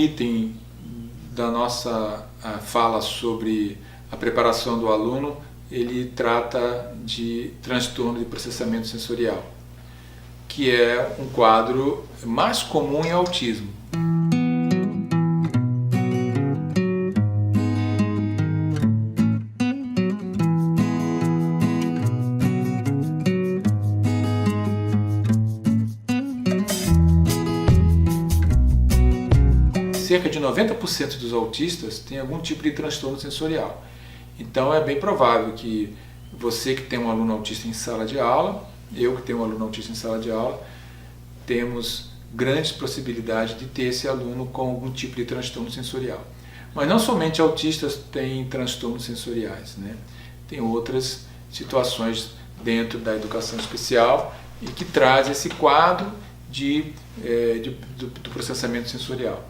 item da nossa fala sobre a preparação do aluno, ele trata de transtorno de processamento sensorial, que é um quadro mais comum em autismo. Cerca de 90% dos autistas têm algum tipo de transtorno sensorial. Então é bem provável que você que tem um aluno autista em sala de aula, eu que tenho um aluno autista em sala de aula, temos grandes possibilidades de ter esse aluno com algum tipo de transtorno sensorial. Mas não somente autistas têm transtornos sensoriais, né? Tem outras situações dentro da educação especial e que traz esse quadro do processamento sensorial.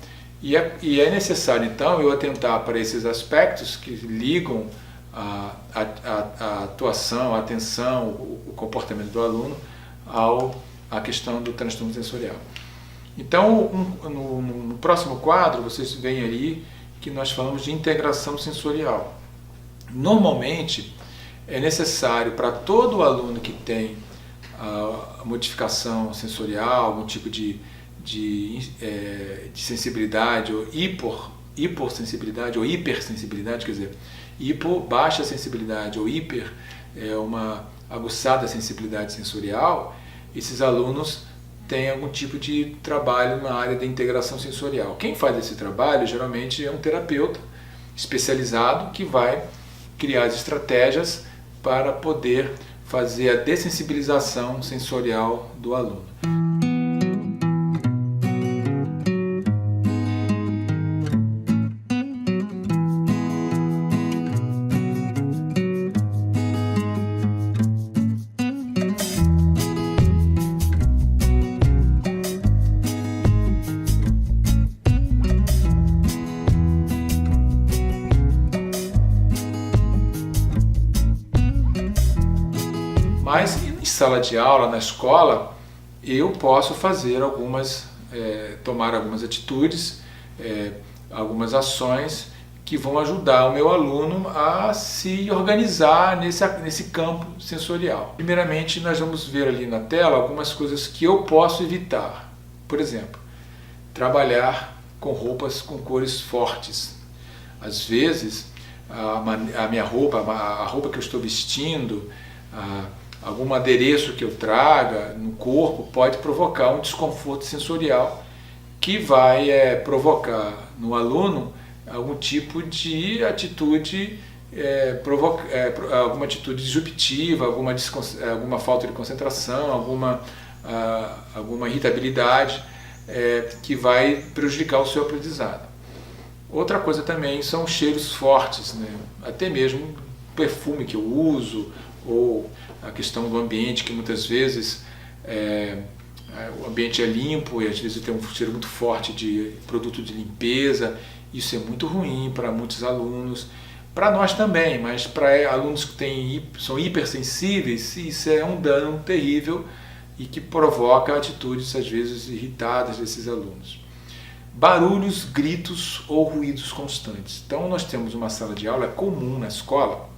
E é necessário, então, eu atentar para esses aspectos que ligam a atuação, a atenção, o comportamento do aluno à questão do transtorno sensorial. Então, no próximo quadro, vocês veem ali que nós falamos de integração sensorial. Normalmente, é necessário para todo aluno que tem a modificação sensorial, algum tipo de sensibilidade ou hipossensibilidade ou hipersensibilidade, quer dizer, baixa sensibilidade ou hiper é uma aguçada sensibilidade sensorial, esses alunos têm algum tipo de trabalho na área da integração sensorial. Quem faz esse trabalho geralmente é um terapeuta especializado que vai criar as estratégias para poder fazer a dessensibilização sensorial do aluno. Mas em sala de aula, na escola, eu posso fazer tomar algumas atitudes, algumas ações que vão ajudar o meu aluno a se organizar nesse campo sensorial. Primeiramente, nós vamos ver ali na tela algumas coisas que eu posso evitar. Por exemplo, trabalhar com roupas com cores fortes. Às vezes, a minha roupa, a roupa que eu estou vestindo, algum adereço que eu traga no corpo pode provocar um desconforto sensorial que vai provocar no aluno algum tipo de atitude, alguma atitude disruptiva, alguma falta de concentração, alguma irritabilidade que vai prejudicar o seu aprendizado. Outra coisa também são cheiros fortes, né? Até mesmo perfume que eu uso, ou a questão do ambiente, que muitas vezes o ambiente é limpo e às vezes tem um cheiro muito forte de produto de limpeza. Isso é muito ruim para muitos alunos, para nós também, mas para alunos que são hipersensíveis, isso é um dano terrível e que provoca atitudes às vezes irritadas desses alunos. Barulhos, gritos ou ruídos constantes. Então nós temos uma sala de aula comum na escola,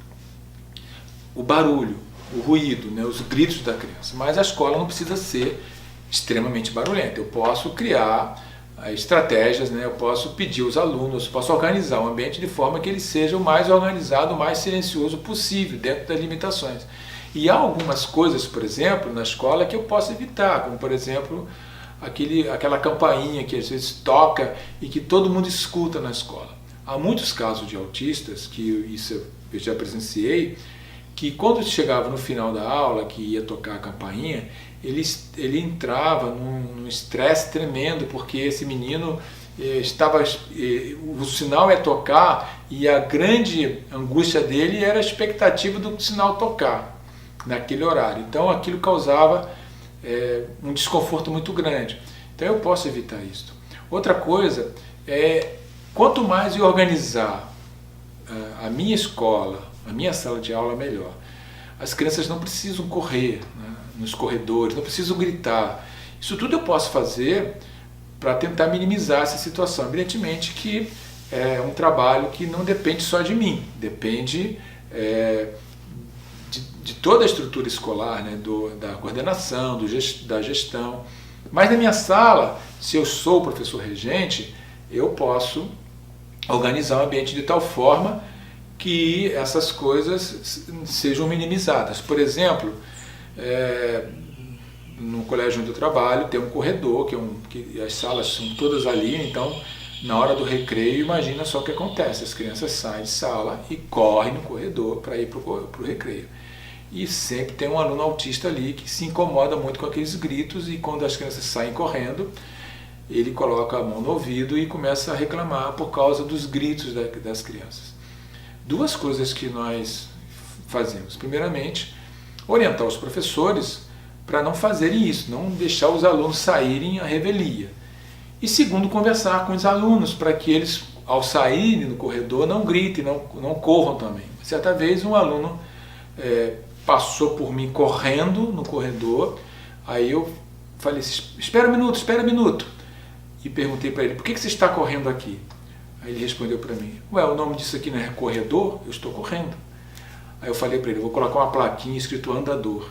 o barulho, o ruído, né, os gritos da criança. Mas a escola não precisa ser extremamente barulhenta. Eu posso criar estratégias, né, eu posso pedir aos alunos, eu posso organizar o ambiente de forma que ele seja o mais organizado, o mais silencioso possível, dentro das limitações. E há algumas coisas, por exemplo, na escola que eu posso evitar, como por exemplo, aquela campainha que às vezes toca e que todo mundo escuta na escola. Há muitos casos de autistas, que isso eu já presenciei, que quando chegava no final da aula, que ia tocar a campainha, ele entrava num estresse tremendo, porque esse menino o sinal é tocar e a grande angústia dele era a expectativa do sinal tocar naquele horário. Então aquilo causava um desconforto muito grande. Então eu posso evitar isso. Outra coisa é, quanto mais eu organizar a minha escola, a minha sala de aula, melhor. As crianças não precisam correr, né, nos corredores, não precisam gritar. Isso tudo eu posso fazer para tentar minimizar essa situação. Evidentemente que é um trabalho que não depende só de mim, depende de toda a estrutura escolar, né, da coordenação, da gestão. Mas na minha sala, se eu sou o professor regente, eu posso organizar o ambiente de tal forma que essas coisas sejam minimizadas. Por exemplo, no colégio onde eu trabalho tem um corredor, que as salas são todas ali, então na hora do recreio, imagina só o que acontece, as crianças saem de sala e correm no corredor para ir para o recreio. E sempre tem um aluno autista ali que se incomoda muito com aqueles gritos, e quando as crianças saem correndo, ele coloca a mão no ouvido e começa a reclamar por causa dos gritos das crianças. Duas coisas que nós fazemos. Primeiramente, orientar os professores para não fazerem isso, não deixar os alunos saírem à revelia. E segundo, conversar com os alunos para que eles, ao saírem no corredor, não gritem, não corram também. Certa vez um aluno passou por mim correndo no corredor, aí eu falei, espera um minuto, e perguntei para ele, por que você está correndo aqui? Aí ele respondeu para mim, o nome disso aqui não é corredor? Eu estou correndo. Aí eu falei para ele, vou colocar uma plaquinha escrito andador.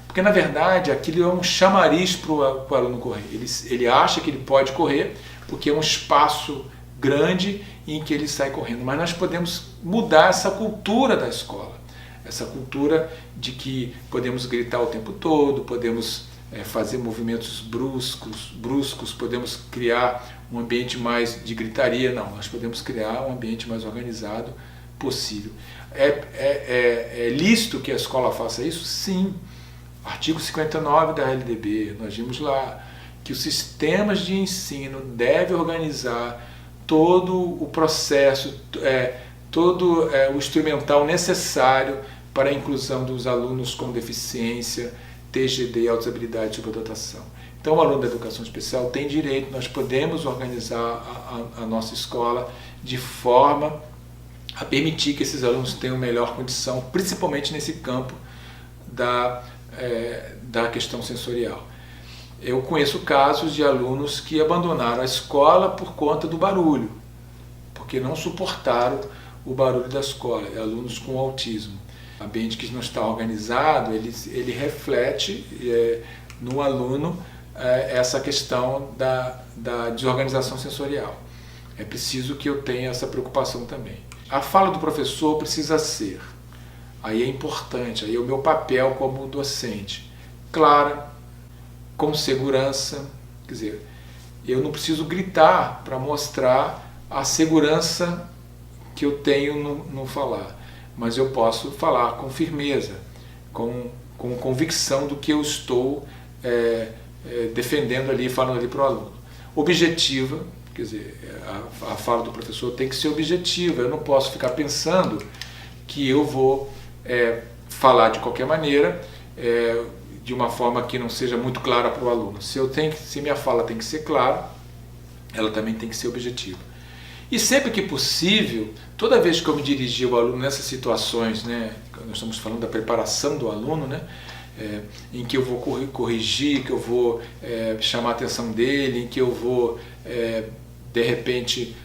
Porque na verdade aquilo é um chamariz para o aluno correr. Ele acha que ele pode correr porque é um espaço grande em que ele sai correndo. Mas nós podemos mudar essa cultura da escola. Essa cultura de que podemos gritar o tempo todo, podemos fazer movimentos bruscos, podemos criar um ambiente mais de gritaria. Não, nós podemos criar um ambiente mais organizado possível. É lícito que a escola faça isso? Sim. Artigo 59 da LDB, nós vimos lá que os sistemas de ensino devem organizar todo o processo, todo o instrumental necessário para a inclusão dos alunos com deficiência, TGD, altas habilidades e superdotação. Então o aluno da educação especial tem direito, nós podemos organizar a nossa escola de forma a permitir que esses alunos tenham melhor condição, principalmente nesse campo da questão sensorial. Eu conheço casos de alunos que abandonaram a escola por conta do barulho, porque não suportaram o barulho da escola, alunos com autismo. O ambiente que não está organizado, ele reflete no aluno essa questão da desorganização sensorial. É preciso que eu tenha essa preocupação também. A fala do professor precisa ser, aí é importante, aí é o meu papel como docente, clara, com segurança, quer dizer, eu não preciso gritar para mostrar a segurança que eu tenho no falar, mas eu posso falar com firmeza, com convicção do que eu estou defendendo ali, falando ali para o aluno. Objetiva, quer dizer, a fala do professor tem que ser objetiva, eu não posso ficar pensando que eu vou falar de qualquer maneira, de uma forma que não seja muito clara para o aluno. Se minha fala tem que ser clara, ela também tem que ser objetiva. E sempre que possível, toda vez que eu me dirigir ao aluno nessas situações, né, nós estamos falando da preparação do aluno, né, em que eu vou corrigir, que eu vou chamar a atenção dele, em que eu vou, de repente,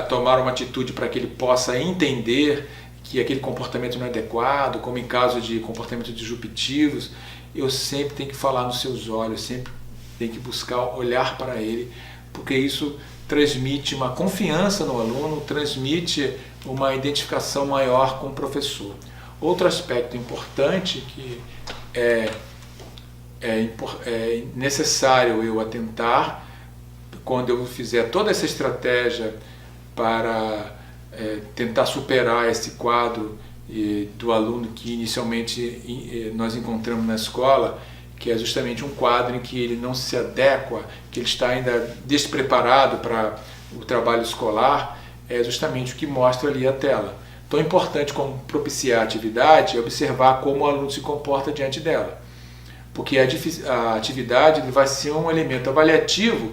tomar uma atitude para que ele possa entender que aquele comportamento não é adequado, como em caso de comportamentos disruptivos, eu sempre tenho que falar nos seus olhos, sempre tenho que buscar olhar para ele, porque isso transmite uma confiança no aluno, transmite uma identificação maior com o professor. Outro aspecto importante que é necessário eu atentar quando eu fizer toda essa estratégia para tentar superar esse quadro do aluno que inicialmente nós encontramos na escola, que é justamente um quadro em que ele não se adequa, que ele está ainda despreparado para o trabalho escolar, é justamente o que mostra ali a tela. Então é importante, como propiciar a atividade, observar como o aluno se comporta diante dela, porque a atividade vai ser um elemento avaliativo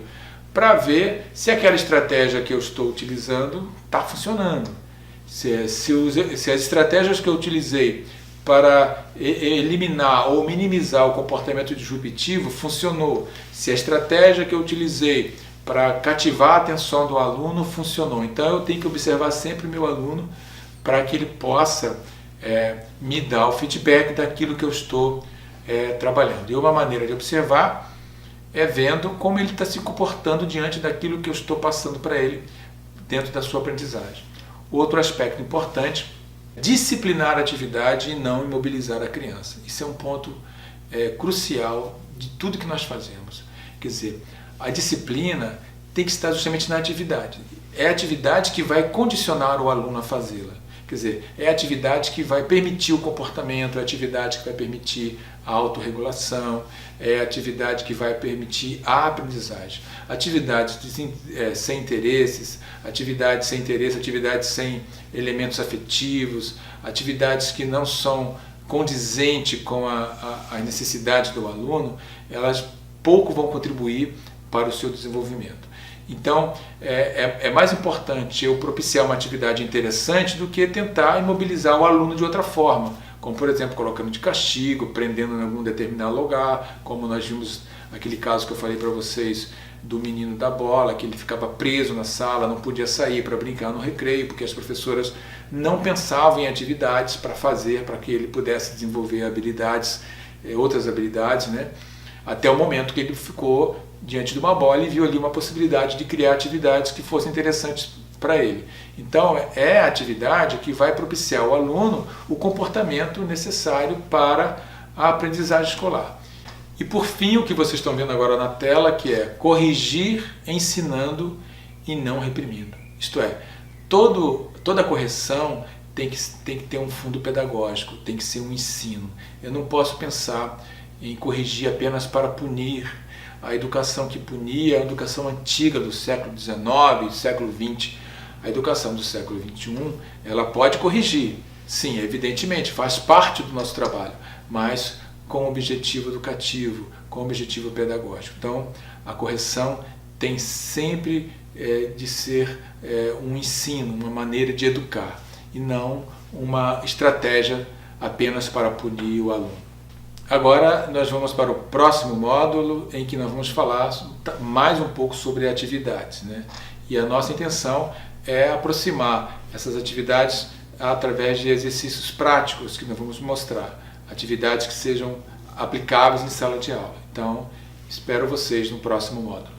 para ver se aquela estratégia que eu estou utilizando está funcionando. Se as estratégias que eu utilizei para eliminar ou minimizar o comportamento disruptivo funcionou. Se a estratégia que eu utilizei para cativar a atenção do aluno funcionou. Então eu tenho que observar sempre o meu aluno para que ele possa me dar o feedback daquilo que eu estou trabalhando. E uma maneira de observar é vendo como ele está se comportando diante daquilo que eu estou passando para ele dentro da sua aprendizagem. Outro aspecto importante, disciplinar a atividade e não imobilizar a criança. Isso é um ponto crucial de tudo que nós fazemos. Quer dizer, a disciplina tem que estar justamente na atividade. É a atividade que vai condicionar o aluno a fazê-la. Quer dizer, é a atividade que vai permitir o comportamento, é a atividade que vai permitir a autorregulação, é a atividade que vai permitir a aprendizagem. Atividades sem interesses, atividades sem elementos afetivos, atividades que não são condizentes com a necessidade do aluno, elas pouco vão contribuir para o seu desenvolvimento. Então, é mais importante eu propiciar uma atividade interessante do que tentar imobilizar o aluno de outra forma, como, por exemplo, colocando de castigo, prendendo em algum determinado lugar, como nós vimos aquele caso que eu falei para vocês do menino da bola, que ele ficava preso na sala, não podia sair para brincar no recreio, porque as professoras não pensavam em atividades para fazer, para que ele pudesse desenvolver habilidades, outras habilidades, né? Até o momento que ele ficou diante de uma bola e viu ali uma possibilidade de criar atividades que fossem interessantes para ele. Então, é a atividade que vai propiciar ao aluno o comportamento necessário para a aprendizagem escolar. E por fim, o que vocês estão vendo agora na tela, que é corrigir ensinando e não reprimindo. Isto é, toda correção tem que ter um fundo pedagógico, tem que ser um ensino. Eu não posso pensar em corrigir apenas para punir. A educação que punia é a educação antiga do século XIX, século XX. A educação do século XXI, ela pode corrigir. Sim, evidentemente, faz parte do nosso trabalho, mas com objetivo educativo, com objetivo pedagógico. Então, a correção tem sempre de ser um ensino, uma maneira de educar, e não uma estratégia apenas para punir o aluno. Agora nós vamos para o próximo módulo, em que nós vamos falar mais um pouco sobre atividades, né? E a nossa intenção é aproximar essas atividades através de exercícios práticos que nós vamos mostrar, atividades que sejam aplicáveis em sala de aula. Então, espero vocês no próximo módulo.